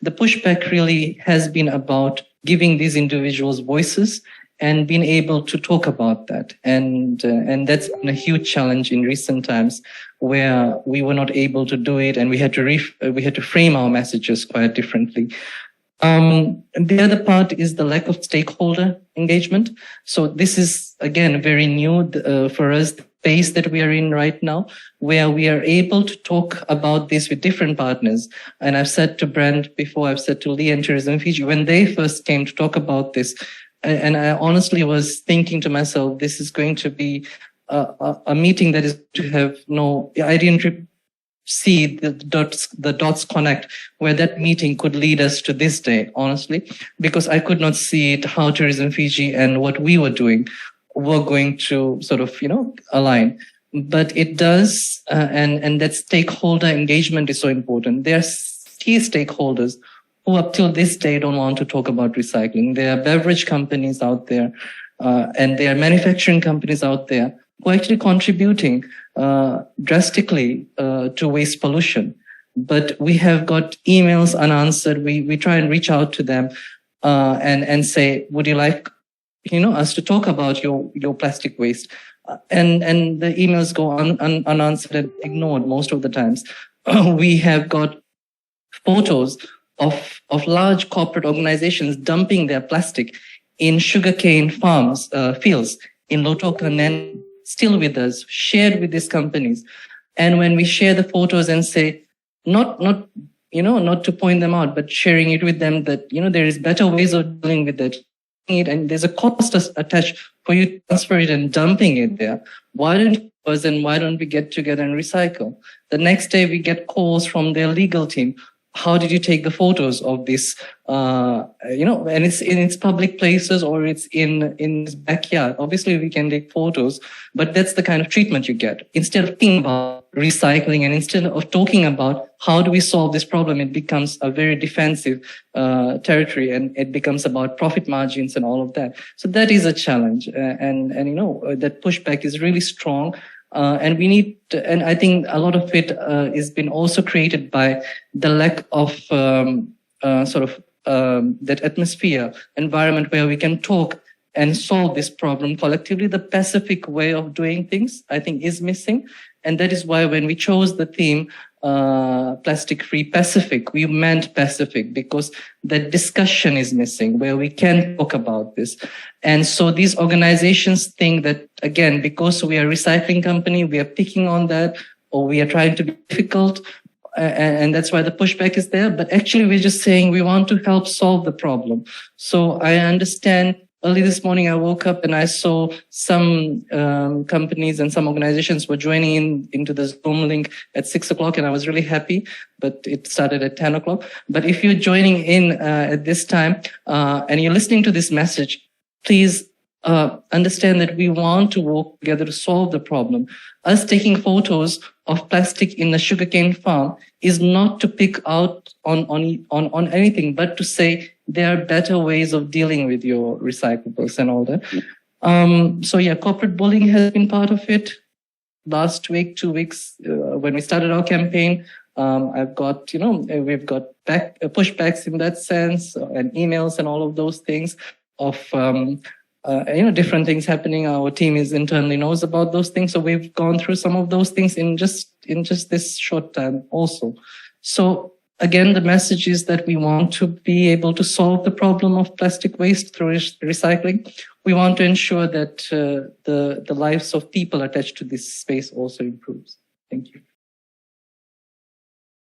The pushback really has been about giving these individuals voices and being able to talk about that. And that's been a huge challenge in recent times, where we were not able to do it, and we had to frame our messages quite differently. And the other part is the lack of stakeholder engagement. So this is, again, very new for us, the phase that we are in right now, where we are able to talk about this with different partners. And I've said to Brand before, I've said to Lee and Tourism Fiji, when they first came to talk about this, and I honestly was thinking to myself, this is going to be a meeting that is to have I didn't see the dots connect where that meeting could lead us to this day, honestly, because I could not see it, how Tourism Fiji and what we were doing were going to sort of, align. But it does, and that stakeholder engagement is so important. There are key stakeholders who up till this day don't want to talk about recycling. There are beverage companies out there, and there are manufacturing companies out there who are actually contributing drastically to waste pollution. But we have got emails unanswered. We try and reach out to them and say, would you like us to talk about your plastic waste? And the emails go unanswered and ignored most of the times. We have got photos of large corporate organizations dumping their plastic in sugarcane farms, fields in Lautoka, and still with us, shared with these companies. And when we share the photos and say, not to point them out, but sharing it with them that, there is better ways of dealing with it. And there's a cost attached for you to transfer it and dumping it there. Why don't we get together and recycle? The next day we get calls from their legal team. How did you take the photos of this? And it's in its public places or it's in its backyard. Obviously, we can take photos, but that's the kind of treatment you get. Instead of thinking about recycling and instead of talking about how do we solve this problem, it becomes a very defensive territory, and it becomes about profit margins and all of that. So that is a challenge, and that pushback is really strong. And we need, and I think a lot of it has been also created by the lack of that atmosphere, environment where we can talk and solve this problem collectively. The Pacific way of doing things, I think, is missing. And that is why when we chose the theme, Plastic-Free Pacific, we meant Pacific, because the discussion is missing where we can talk about this. And so these organizations think that, again, because we are a recycling company, we are picking on that, or we are trying to be difficult, and that's why the pushback is there. But actually, we're just saying we want to help solve the problem. So I understand. Early this morning, I woke up and I saw some companies and some organizations were joining into the Zoom link at 6 o'clock, and I was really happy, but it started at 10 o'clock. But if you're joining in at this time and you're listening to this message, please understand that we want to work together to solve the problem. Us taking photos of plastic in the sugarcane farm is not to pick out on anything, but to say there are better ways of dealing with your recyclables and all that. So yeah, corporate bullying has been part of it. Last week, 2 weeks, when we started our campaign, I've got, we've got pushbacks in that sense, and emails and all of those things of, different things happening. Our team is internally knows about those things. So we've gone through some of those things in just this short time also. So again, the message is that we want to be able to solve the problem of plastic waste through recycling. We want to ensure that the lives of people attached to this space also improves. Thank you.